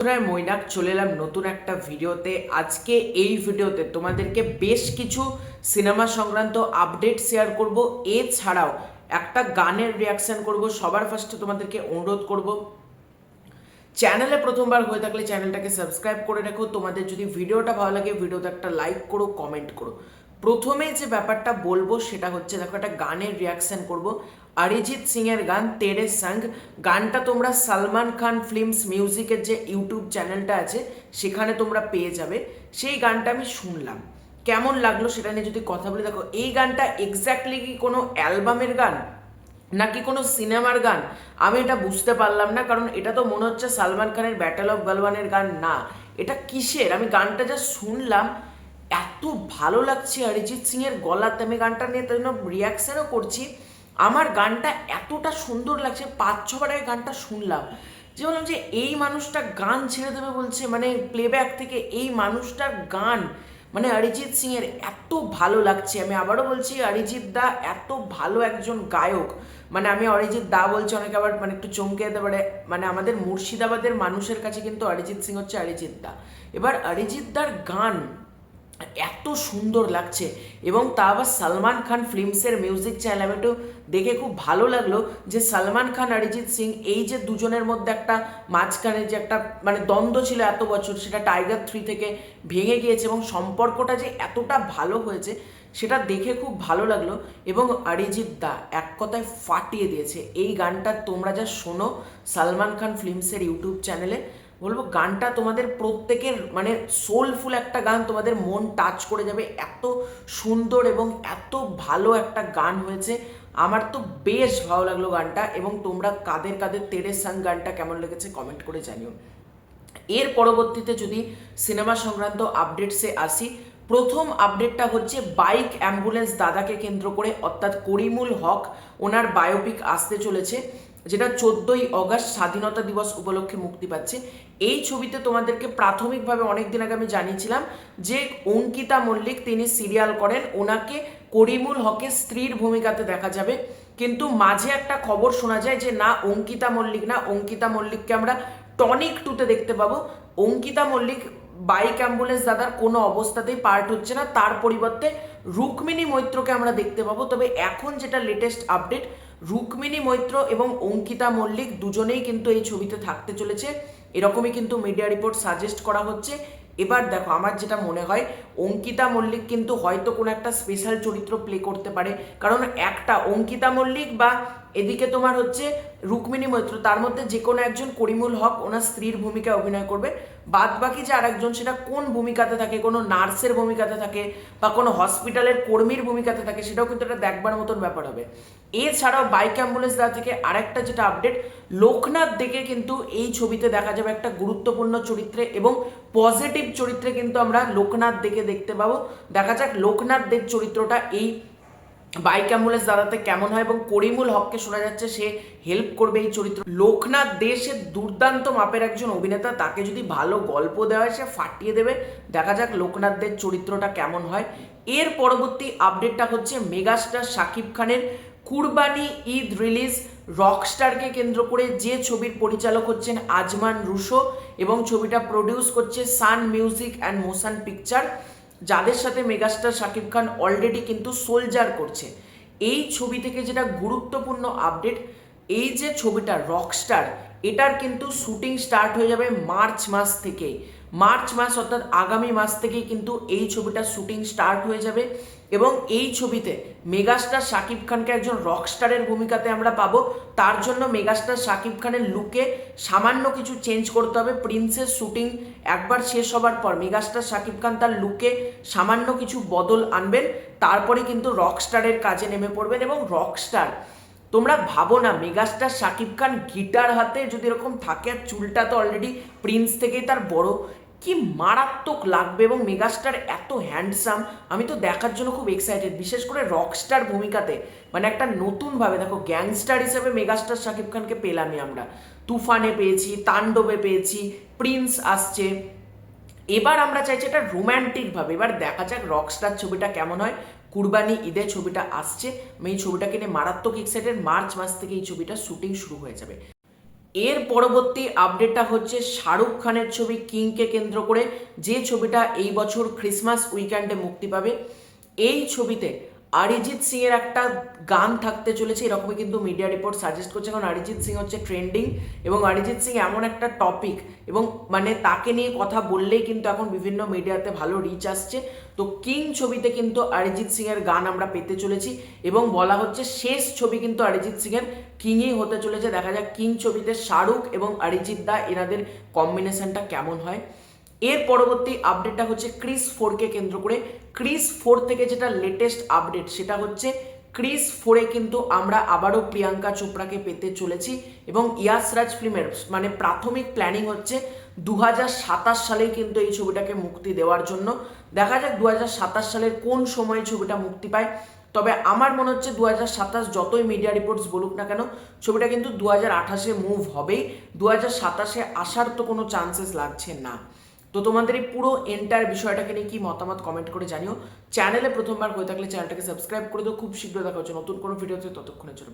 বন্ধুরা, মৈনাক চলে এলাম নতুন একটা ভিডিওতে। আজকে এই ভিডিওতে তোমাদেরকে বেশ কিছু সিনেমা সংক্রান্ত আপডেট শেয়ার করব, এছাড়াও একটা গানের রিয়াকশন করব। সবার ফার্স্টে তোমাদেরকে অনুরোধ করব, চ্যানেলে প্রথমবার হয়ে থাকলে চ্যানেলটাকে সাবস্ক্রাইব করে রাখো। তোমাদের যদি ভিডিওটা ভালো লাগে ভিডিওতে একটা লাইক করো, কমেন্ট করো। প্রথমে যে ব্যাপারটা বলবো সেটা হচ্ছে, দেখো একটা গানের রিয়াকশন করব। অরিজিৎ সিং এর গান তেরে সঙ্গ। গানটা তোমরা সালমান খান ফিল্মস মিউজিকের যে ইউটিউব চ্যানেলটা আছে সেখানে তোমরা পেয়ে যাবে। সেই গানটা আমি শুনলাম, কেমন লাগলো সেটা নিয়ে যদি কথা বলি। দেখো, এই গানটা এক্স্যাক্টলি কি কোনো অ্যালবামের গান নাকি কোনো সিনেমার গান আমি এটা বুঝতে পারলাম না, কারণ এটা তো মনে হচ্ছে সালমান খানের ব্যাটেল অফ গালওয়ানের গান না। এটা কিসের? আমি গানটা যা শুনলাম এত ভালো লাগছে অরিজিৎ সিং এর গলাতে। আমি গানটা নিয়ে তাই জন্য রিয়াকশনও করছি। আমার গানটা এতটা সুন্দর লাগছে, 5-6বার আগে গানটা শুনলাম যে বললাম যে এই মানুষটা গান ছেড়ে দেবে বলছে, মানে প্লেব্যাক থেকে এই মানুষটার গান, মানে অরিজিৎ সিং এর এত ভালো লাগছে। আমি আবারও বলছি, অরিজিৎ দা এত ভালো একজন গায়ক। মানে আমি অরিজিৎ দা বলছি, অনেকে আবার মানে একটু চমকে যেতে পারে, মানে আমাদের মুর্শিদাবাদের মানুষের কাছে কিন্তু অরিজিৎ সিং হচ্ছে অরিজিৎ দা। এবার অরিজিৎ দার গান এত সুন্দর লাগছে, এবং তা আবার সালমান খান ফিল্মসের মিউজিক চ্যানেল। আমি একটু দেখে খুব ভালো লাগলো যে সালমান খান অরিজিৎ সিং, এই যে দুজনের মধ্যে একটা মাঝখানে যে একটা মানে দ্বন্দ্ব ছিল এত বছর, সেটা টাইগার 3 থেকে ভেঙে গিয়েছে, এবং সম্পর্কটা যে এতটা ভালো হয়েছে সেটা দেখে খুব ভালো লাগলো। এবং অরিজিৎ দা এক কথায় ফাটিয়ে দিয়েছে এই গানটা। তোমরা যা শোনো সালমান খান ফিল্মসের ইউটিউব চ্যানেলে, বলবো গানটা তোমাদের প্রত্যেকের মানে সোলফুল একটা গান, তোমাদের মন টাচ করে যাবে। এত সুন্দর এবং এত ভালো একটা গান হয়েছে, আমার তো বেশ ভালো লাগলো গানটা। এবং তোমরা কাদের কাদের তেরে সঙ্গ গানটা কেমন লেগেছে কমেন্ট করে জানিও। এর পরবর্তীতে যদি সিনেমা সংক্রান্ত আপডেটসে আসি, প্রথম আপডেটটা হচ্ছে বাইক অ্যাম্বুলেন্স দাদাকে কেন্দ্র করে, অর্থাৎ করিমুল হক ওনার বায়োপিক আসতে চলেছে, যেটা 14ই অগস্ট স্বাধীনতা দিবস উপলক্ষে মুক্তি পাচ্ছে। এই ছবিতে তোমাদেরকে প্রাথমিকভাবে অনেকদিন আগে আমি জানিয়েছিলাম যে অঙ্কিতা মল্লিক তিনি সিরিয়াল করেন, ওনাকে করিমুল হকের স্ত্রীর ভূমিকাতে দেখা যাবে। কিন্তু মাঝে একটা খবর শোনা যায় যে না, অঙ্কিতা মল্লিক না, অঙ্কিতা মল্লিককে আমরা টনিক 2-তে দেখতে পাবো। অঙ্কিতা মল্লিক বাইক অ্যাম্বুলেন্স দাদার কোনো অবস্থাতেই পার্ট হচ্ছে না, তার পরিবর্তে রুক্মিণী মৈত্রকে আমরা দেখতে পাবো। তবে এখন যেটা লেটেস্ট আপডেট, রুক্মিণী মৈত্র এবং অঙ্কিতা মল্লিক দুজনেই কিন্তু এই ছবিতে থাকতে চলেছে, এরকমই কিন্তু মিডিয়া রিপোর্ট সাজেস্ট করা হচ্ছে। এবার দেখো, আমার যেটা মনে হয় অঙ্কিতা মল্লিক কিন্তু হয়তো কোনো একটা স্পেশাল চরিত্র প্লে করতে পারে, কারণ একটা অঙ্কিতা মল্লিক বা এদিকে তোমার হচ্ছে রুক্মিণী মৈত্র, তার মধ্যে যে কোনো একজন করিমুল হক ওনার স্ত্রীর ভূমিকা অভিনয় করবে। বাদ বাকি যে আরেকজন সেটা কোন ভূমিকাতে থাকে, কোনো নার্সের ভূমিকাতে থাকে বা কোনো হসপিটালের কর্মীর ভূমিকাতে থাকে, সেটাও কিন্তু একটা দেখবার মতন ব্যাপার হবে। এছাড়াও বাইক অ্যাম্বুলেন্স দাদা থেকে আরেকটা যেটা আপডেট, লোকনাথ দেখে কিন্তু এই ছবিতে দেখা যাবে একটা গুরুত্বপূর্ণ চরিত্রে, এবং পজিটিভ চরিত্রে কিন্তু আমরা লোকনাথ দেখে দেখতে পাবো। দেখা যাক লোকনাথ দের চরিত্রটা এই বাইক অ্যাম্বুলেন্স দাদাতে কেমন হয়, এবং করিমুল হককে শোনা যাচ্ছে সে হেল্প করবে এই চরিত্র। লোকনাথ দে সে দুর্দান্ত মাপের একজন অভিনেতা, তাকে যদি ভালো গল্প দেওয়া হয় সে ফাটিয়ে দেবে। দেখা যাক লোকনাথ দের চরিত্রটা কেমন হয়। এর পরবর্তী আপডেটটা হচ্ছে মেগাস্টার শাকিব খানের কুরবানি ঈদ রিলিজ। রকস্টারকে কেন্দ্র করে যে ছবির পরিচালক হচ্ছেন আজমান রুশো, এবং ছবিটা প্রডিউস করছে সান মিউজিক অ্যান্ড মোশন পিকচার, যাদের সাথে মেগাস্টার শাকিব খান অলরেডি কিন্তু সোলজার করছে। এই ছবি থেকে যেটা গুরুত্বপূর্ণ আপডেট, এই যে ছবিটা রকস্টার, এটার কিন্তু শুটিং স্টার্ট হয়ে যাবে মার্চ মাস থেকে। মার্চ মাস অর্থাৎ আগামী মাস থেকেই কিন্তু এই ছবিটার শুটিং স্টার্ট হয়ে যাবে, এবং এই ছবিতে মেগাস্টার শাকিব খানকে একজন রকস্টারের ভূমিকাতে আমরা পাবো। তার জন্য মেগাস্টার শাকিব খানের লুকে সামান্য কিছু চেঞ্জ করতে হবে। প্রিন্সেস শুটিং একবার শেষ হবার পর মেগাস্টার শাকিব খান তার লুকে সামান্য কিছু বদল আনবেন, তারপরে কিন্তু রকস্টারের কাজে নেমে পড়বেন। এবং রকস্টার, তোমরা ভাবো না, মেগাস্টার শাকিব খান গিটার হাতে যদি এরকম থাকে, আর চুলটা তো অলরেডি প্রিন্স থেকেই তার বড়, কি মারাত্মক লাগবে। এবং মেগাস্টার এত হ্যান্ডসাম, আমি তো দেখার জন্য খুব এক্সাইটেড, বিশেষ করে রকস্টার ভূমিকাতে। মানে একটা নতুনভাবে দেখো, গ্যাংস্টার হিসেবে মেগাস্টার শাকিব খানকে পেলামই আমরা, তুফানে পেয়েছি, তাণ্ডবে পেয়েছি, প্রিন্স আসছে, এবার আমরা চাইছি এটা রোম্যান্টিকভাবে। এবার দেখা যাক রকস্টার ছবিটা কেমন হয়। কুরবানি ঈদে ছবিটা আসছে, আমি এই ছবিটাকে নিয়ে মারাত্মক এক্সাইটেড। মার্চ মাস থেকে এই ছবিটা শুটিং শুরু হয়ে যাবে। এর পরবর্তী আপডেটটা হচ্ছে শাহরুখ খানের ছবি কিংকে কেন্দ্র করে, যে ছবিটা এই বছর ক্রিসমাস উইকেন্ডে মুক্তি পাবে। এই ছবিতে অরিজিৎ সিং এর একটা গান থাকতে চলেছে, এরকমই কিন্তু মিডিয়া রিপোর্ট সাজেস্ট করছে, কারণ অরিজিৎ সিং হচ্ছে ট্রেন্ডিং এবং অরিজিৎ সিং এমন একটা টপিক এবং মানে তাকে নিয়ে কথা বললেই কিন্তু এখন বিভিন্ন মিডিয়াতে ভালো রিচ আসছে। তো কিং ছবিতে কিন্তু অরিজিৎ সিং এর গান আমরা পেতে চলেছি এবং বলা হচ্ছে শেষ ছবি কিন্তু অরিজিৎ সিং এর কিংই হতে চলেছে। দেখা যাক কিং ছবিতে শাহরুখ এবং অরিজিৎ দা এনাদের কম্বিনেশনটা কেমন হয়। এর পরবর্তী আপডেটটা হচ্ছে ক্রিস 4কে কেন্দ্র করে। ক্রিস 4 থেকে যেটা লেটেস্ট আপডেট সেটা হচ্ছে ক্রিস 4-এ কিন্তু আমরা আবারও প্রিয়াঙ্কা চোপড়াকে পেতে চলেছি এবং ইয়াস রাজ ফিল্মের মানে প্রাথমিক প্ল্যানিং হচ্ছে 2027 সালেই কিন্তু এই ছবিটাকে মুক্তি দেওয়ার জন্য। দেখা যাক 2027 সালের কোন সময়ে ছবিটা মুক্তি পায়। তবে আমার মনে হচ্ছে 2027 যতই মিডিয়া রিপোর্টস বলুক না কেন, ছবিটা কিন্তু 2028-এ মুভ হবেই। 2027-এ আসার তো কোনো চান্সেস লাগছে না। তো তোমাদের এই পুরো এন্টায়ার বিষয়টাকে নিয়ে কি মতামত কমেন্ট করে জানিও। চ্যানেলে প্রথমবার হয়ে থাকলে চ্যানেলটাকে সাবস্ক্রাইব করে দিও। খুব শীঘ্র দেখা হচ্ছে নতুন কোনো ভিডিওতে, ততক্ষণের জন্য।